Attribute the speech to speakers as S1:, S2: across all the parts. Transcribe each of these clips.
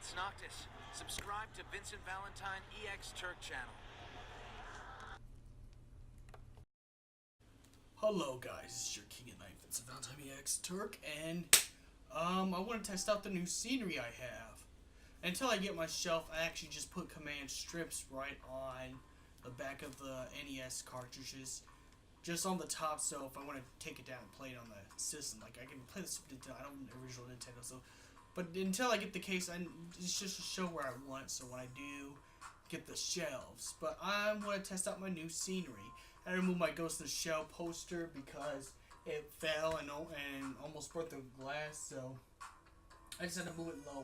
S1: it's Noctis. Subscribe to Vincent Valentine EX Turk channel.
S2: Hello guys, it's your King at Night, Vincent Valentine EX Turk, and I want to test out the new scenery I have. Until I get my shelf, I actually just put command strips right on the back of the NES cartridges, just on the top, so if I want to take it down and play it on the system, like I can play the Super Nintendo, I don't have the original Nintendo, so, but until I get the case, it's just to show where I want, so when I do get the shelves. But I'm going to test out my new scenery. I removed my Ghost in the Shell poster because it fell and almost broke the glass, so I just had to move it lower.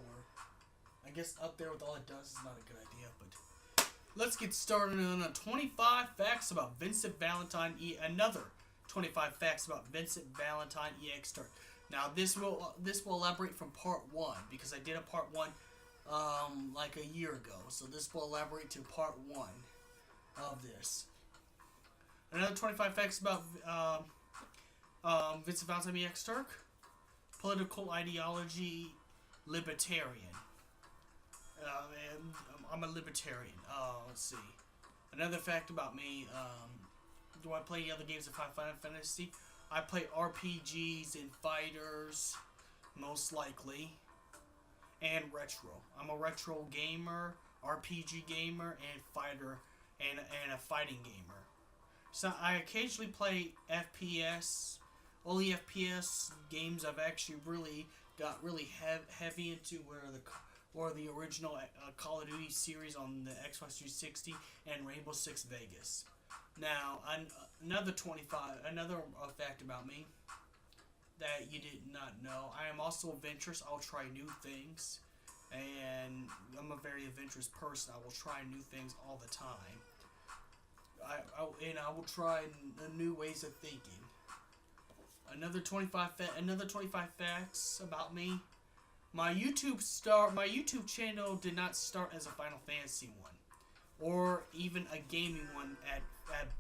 S2: I guess up there with all it does is not a good idea, but let's get started on 25 facts about Vincent Valentine another 25 facts about Vincent Valentine EX Turk. Now this will elaborate from part 1 because I did a part 1 like a year ago, so this will elaborate to part 1 of this. Another 25 facts about Vincent Valentine EX Turk. Political ideology, libertarian. And I'm a libertarian. Let's see. Another fact about me. Do I play any other games of Final Fantasy? I play RPGs and fighters, most likely, and retro. I'm a retro gamer, RPG gamer, and fighter, and a fighting gamer. So I occasionally play FPS. Only FPS games I've actually really got heavy into were the original Call of Duty series on the Xbox 360 and Rainbow Six Vegas. Now, another fact about me that you did not know: I am also adventurous. I'll try new things, and I'm a very adventurous person. I will try new things all the time. I will try new ways of thinking. Another 25 facts about me. My YouTube channel did not start as a Final Fantasy one, or even a gaming one at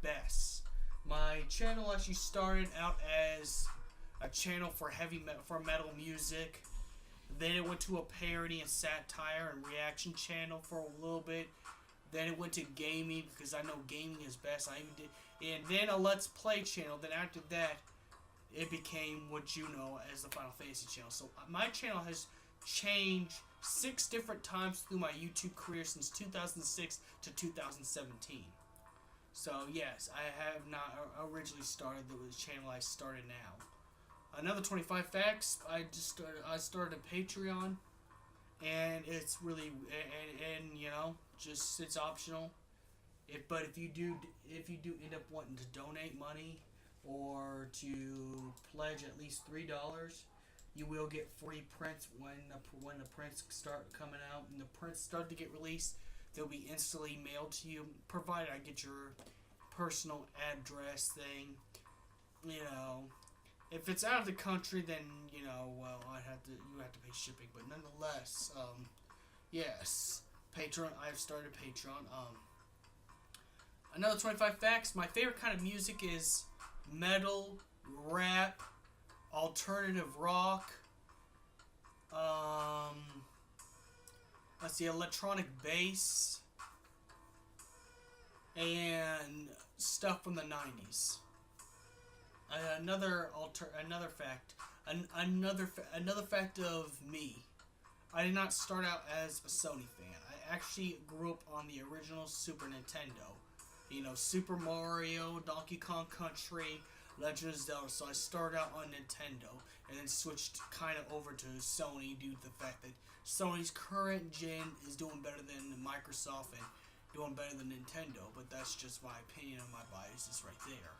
S2: best. My channel actually started out as a channel for metal music. Then it went to a parody and satire and reaction channel for a little bit. Then it went to gaming because I know gaming is best. And then a Let's Play channel. Then after that, it became what you know as the Final Fantasy channel. So my channel has changed 6 different times through my YouTube career since 2006 to 2017. So yes, I have not originally started the channel I started now. Another 25 facts. I started a Patreon, and it's really and you know, just it's optional. But if you do end up wanting to donate money or to pledge at least $3, you will get free prints when the prints start coming out. When the prints start to get released, they'll be instantly mailed to you, provided I get your personal address thing. You know, if it's out of the country, then you know, well, you have to pay shipping. But nonetheless, yes, Patreon. I've started Patreon. Another 25 facts. My favorite kind of music is metal, rap, alternative rock. Let's see, electronic bass, and stuff from the 90s. Another fact of me. I did not start out as a Sony fan. I actually grew up on the original Super Nintendo. You know, Super Mario, Donkey Kong Country, Legend of Zelda. So I started out on Nintendo and then switched kind of over to Sony due to the fact that Sony's current gen is doing better than Microsoft and doing better than Nintendo. But that's just my opinion and my biases right there.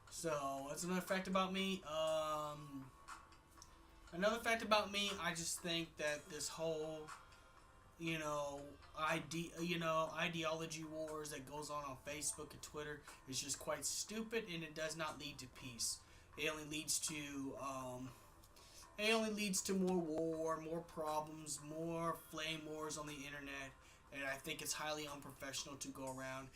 S2: So that's another fact about me. Another fact about me, I just think that this whole, ideology wars that goes on Facebook and Twitter is just quite stupid, and it does not lead to peace. It only leads to more war, more problems, more flame wars on the internet. And I think it's highly unprofessional to go around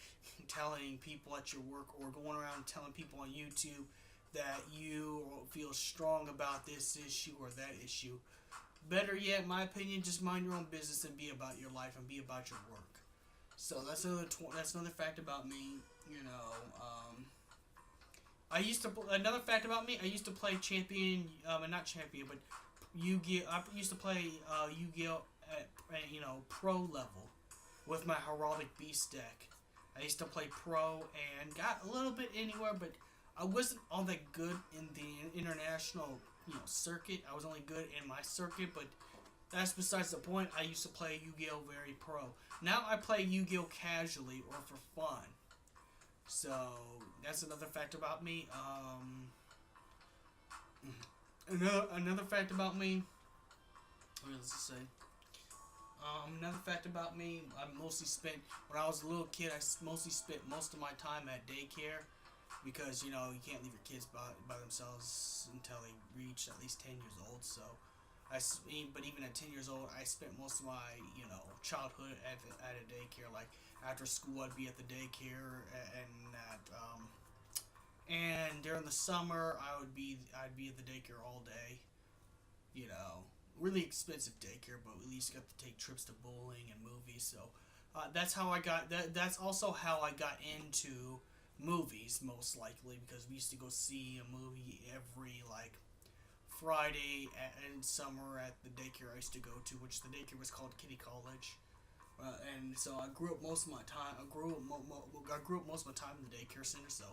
S2: telling people at your work or going around telling people on YouTube that you feel strong about this issue or that issue Better yet, in my opinion, just mind your own business and be about your life and be about your work. So that's another fact about me. You know, I used to another fact about me. I used to play champion, not champion, but Yu-Gi-Oh. I used to play Yu-Gi-Oh at pro level with my Heraldic Beast deck. I used to play pro and got a little bit anywhere, but I wasn't all that good in the international circuit. I was only good in my circuit, but that's besides the point. I used to play Yu-Gi-Oh very pro. Now I play Yu-Gi-Oh casually or for fun. So that's another fact about me. Another fact about me. What else to say? Another fact about me. When I was a little kid, I mostly spent most of my time at daycare because you can't leave your kids by themselves until they reach at least 10 years old. So but even at 10 years old, I spent most of my childhood at a daycare. Like after school, I'd be at the daycare, and during the summer, I'd be at the daycare all day. Really expensive daycare, but at least got to take trips to bowling and movies. So that's how I got that. That's also how I got into movies, most likely, because we used to go see a movie every Friday in summer at the daycare I used to go to, which the daycare was called Kitty College. And so I grew up most of my time. I grew up most of my time in the daycare center. So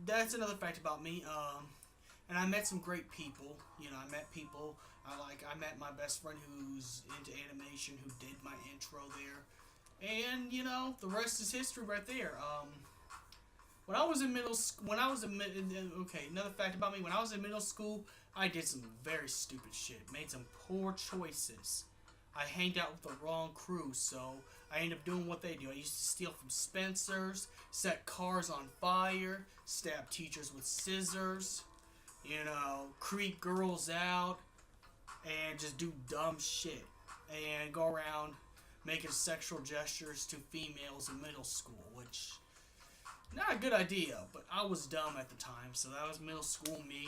S2: that's another fact about me. And I met some great people. I met people. I met my best friend who's into animation, who did my intro there, and the rest is history right there. When I was in middle school, another fact about me: when I was in middle school, I did some very stupid shit, made some poor choices. I hanged out with the wrong crew, so I ended up doing what they do. I used to steal from Spencer's, set cars on fire, stab teachers with scissors, creep girls out, and just do dumb shit. And go around making sexual gestures to females in middle school, which, not a good idea, but I was dumb at the time, so that was middle school me.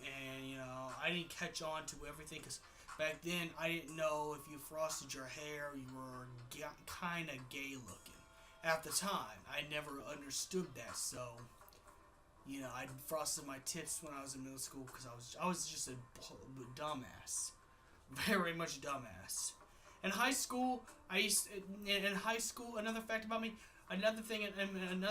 S2: And, I didn't catch on to everything, because back then, I didn't know if you frosted your hair, you were kind of gay looking. At the time, I never understood that, so I frosted my tips when I was in middle school because I was just a dumbass, very much dumbass. In high school, another fact about me. Another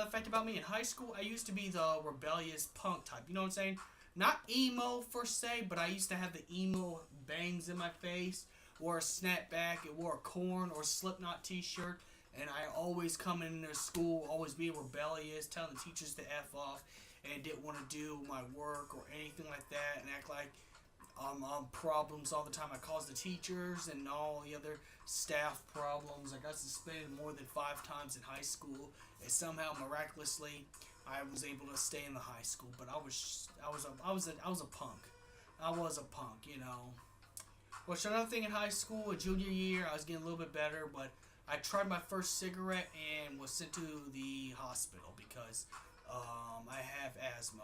S2: fact about me in high school, I used to be the rebellious punk type. You know what I'm saying? Not emo per se, but I used to have the emo bangs in my face, wore a snapback, and wore a Korn or Slipknot t-shirt, and I always come into school, always be rebellious, telling the teachers to F off, and didn't want to do my work or anything like that, and act like problems all the time. I caused the teachers and all the other staff problems. I got suspended more than 5 times in high school, and somehow miraculously I was able to stay in the high school. But I was a punk. I was a punk, Which another thing in high school, a junior year, I was getting a little bit better, but I tried my first cigarette and was sent to the hospital because I have asthma.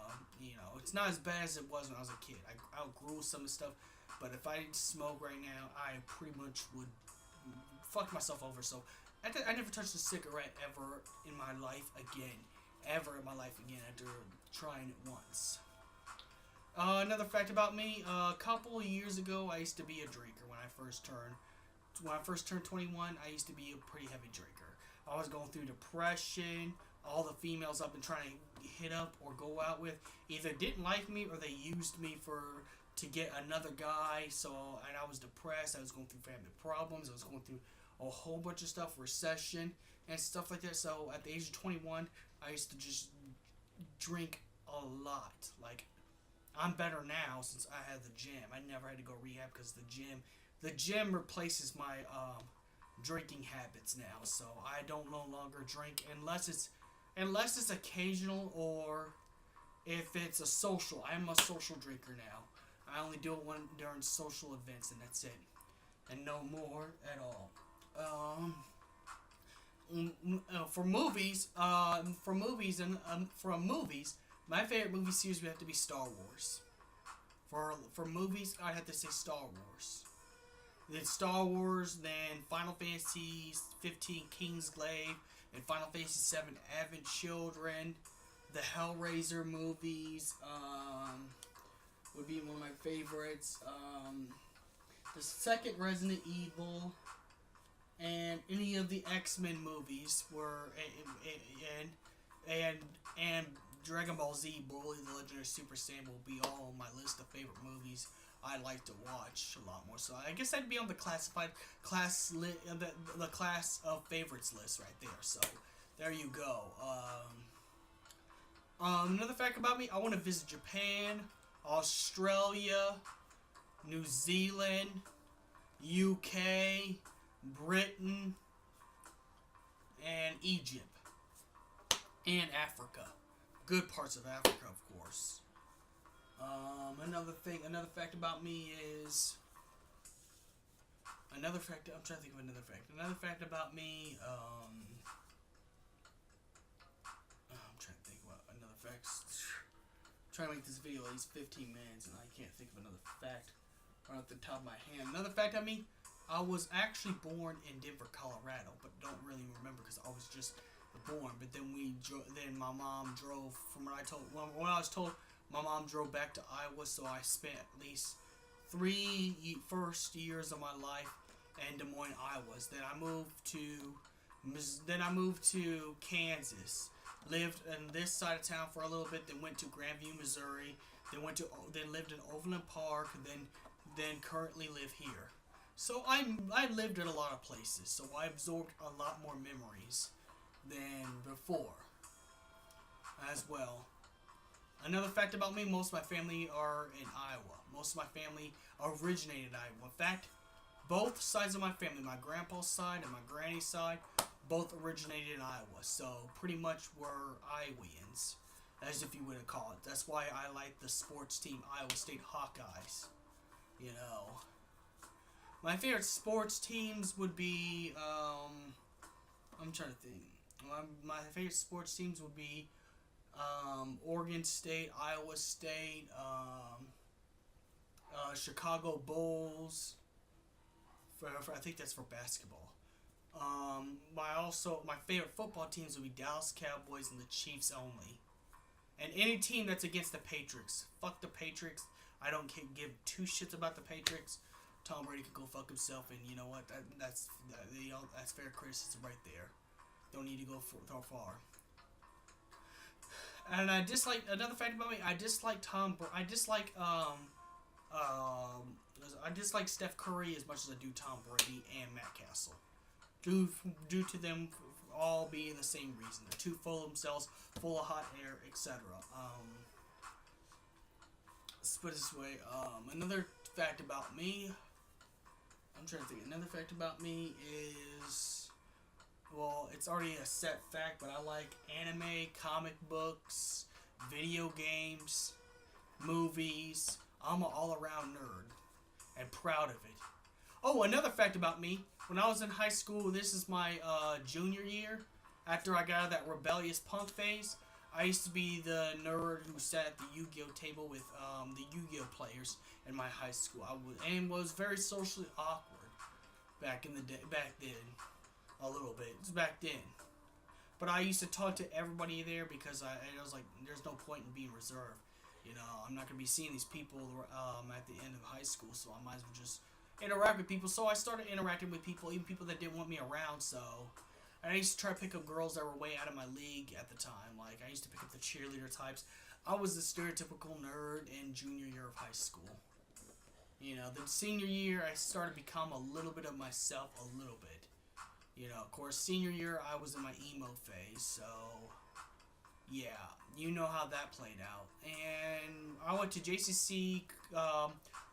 S2: It's not as bad as it was when I was a kid. I outgrew some of the stuff, but if I didn't smoke right now, I pretty much would fuck myself over. So I never touched a cigarette ever in my life again. Ever in my life again after trying it once. Another fact about me, a couple of years ago, I used to be a drinker when I first turned 21, I used to be a pretty heavy drinker. I was going through depression. All the females I've been trying to hit up or go out with either didn't like me or they used me to get another guy. And I was depressed. I was going through family problems. I was going through a whole bunch of stuff, recession and stuff like that. So at the age of 21, I used to just drink a lot. I'm better now since I had the gym. I never had to go rehab because the gym replaces my drinking habits now. So I don't no longer drink unless it's occasional or if it's a social. I'm a social drinker now. I only do it during social events, and that's it, and no more at all. For movies, my favorite movie series would have to be Star Wars. For movies, I'd have to say Star Wars. Then Star Wars, then Final Fantasy 15 Kingsglaive, and Final Fantasy 7 Advent Children. The Hellraiser movies would be one of my favorites. The second Resident Evil, and any of the X-Men movies were, and Dragon Ball Z, Broly the Legendary Super Saiyan will be all on my list of favorite movies I like to watch a lot more. So I guess I'd be on the the class of favorites list right there. So there you go. Another fact about me: I want to visit Japan, Australia, New Zealand, UK, Britain, and Egypt, and Africa. Good parts of Africa, of course. Another fact about me is I'm trying to think of another fact. Another fact about me. I'm trying to think about another fact. I'm trying to make this video at least 15 minutes, and I can't think of another fact right off the top of my hand. Another fact about me: I was actually born in Denver, Colorado, but don't really remember because I was just born. But then my mom drove from when I was told. My mom drove back to Iowa, so I spent at least 3 first years of my life in Des Moines, Iowa. Then I moved to Kansas. Lived in this side of town for a little bit. Then went to Grandview, Missouri. Then lived in Overland Park. Then currently live here. So I lived in a lot of places. So I absorbed a lot more memories than before, as well. Another fact about me: most of my family are in Iowa. Most of my family originated in Iowa. In fact, both sides of my family, my grandpa's side and my granny's side, both originated in Iowa. So pretty much we're Iowans, as if you would call it. That's why I like the sports team Iowa State Hawkeyes. You know, my favorite sports teams would be I'm trying to think. My favorite sports teams would be Oregon State, Iowa State, Chicago Bulls. I think that's for basketball. My favorite football teams would be Dallas Cowboys and the Chiefs only. And any team that's against the Patriots. Fuck the Patriots. I don't give two shits about the Patriots. Tom Brady can go fuck himself, and you know what? That's fair criticism right there. Don't need to go so far. And I dislike another fact about me. I dislike Steph Curry as much as I do Tom Brady and Matt Castle, due to them all being the same reason. They're too full of themselves, full of hot air, etc. Let's put it this way. Another fact about me. I'm trying to think. Another fact about me is, well, it's already a set fact, but I like anime, comic books, video games, movies. I'm an all-around nerd and proud of it. Oh, another fact about me. When I was in high school, this is my junior year, after I got out of that rebellious punk phase, I used to be the nerd who sat at the Yu-Gi-Oh table with the Yu-Gi-Oh players in my high school. I was very socially awkward back then, a little bit. It's back then. But I used to talk to everybody there because I was like, there's no point in being reserved. You know, I'm not going to be seeing these people at the end of high school, so I might as well just interact with people. So I started interacting with people, even people that didn't want me around, so I used to try to pick up girls that were way out of my league at the time. Like, I used to pick up the cheerleader types. I was the stereotypical nerd in junior year of high school. You know, the senior year, I started to become a little bit of myself, a little bit. You know, of course, senior year, I was in my emo phase, so yeah, you know how that played out. And I went to JCC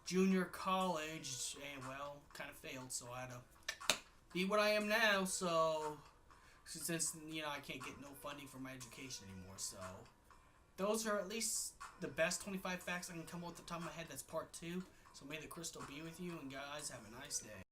S2: junior college, and, well, kind of failed, so I had to be what I am now, so since, you know, I can't get no funding for my education anymore, so those are at least the best 25 facts I can come up with the top of my head. That's part 2, so may the crystal be with you, and guys, have a nice day.